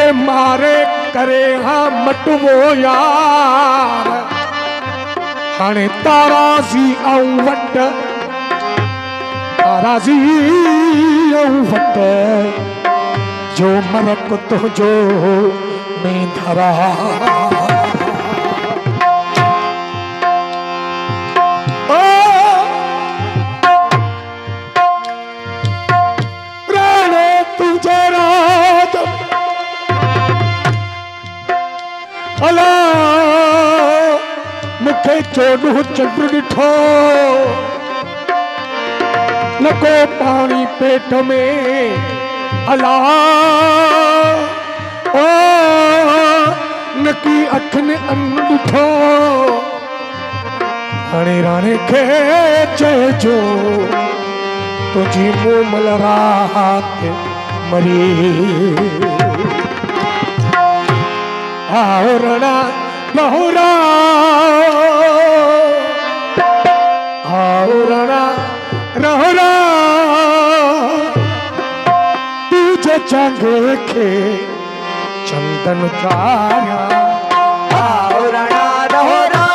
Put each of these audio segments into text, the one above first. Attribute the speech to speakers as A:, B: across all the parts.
A: मुखे मारे करे हाँ मटवो यार हाणे ताराज़ी आऊं वट ताराज़ी आऊं वट जो मरक तुझो में धरा अला मुखे चोडू चंड ॾिठो न को पानी पेट में अला ओ नकी अखिन अन ॾिठो हाणे राणे खे चइजो तुझी मूमल रात मरी आवरणा बहुरा आवरणा रहरा तुझे चांगे के चंदन चाया
B: आवरणा रहरा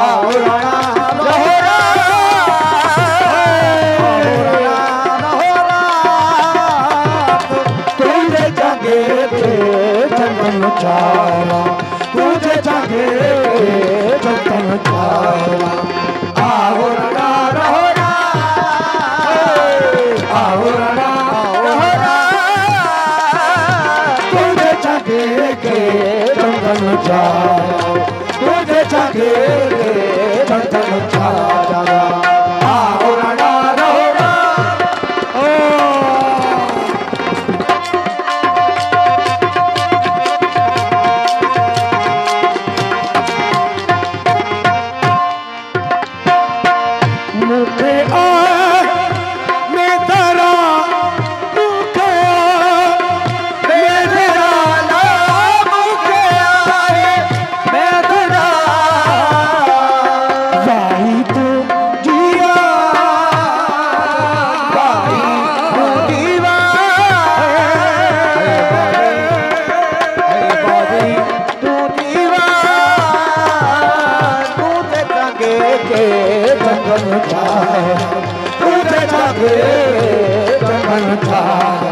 B: आवरणा रहरा आवरणा रहरा तुझे चांगे के चंदन चारा तुझे जागे चंदन चारा आवरणा रहरा आवरणा रहरा तुझे जागे चंदन चारा तुझे जागे चंदन चारा आवरणा रहरा
A: मुखे आ मैं धरा मुखे मैं धरा
B: ला मुखे आए मैं धरा
A: भाई तू जिया
B: भाई तू दीवा भाई तू दीवा तुझे जागे के चंदन चारा तुझे जागे चंदन चारा।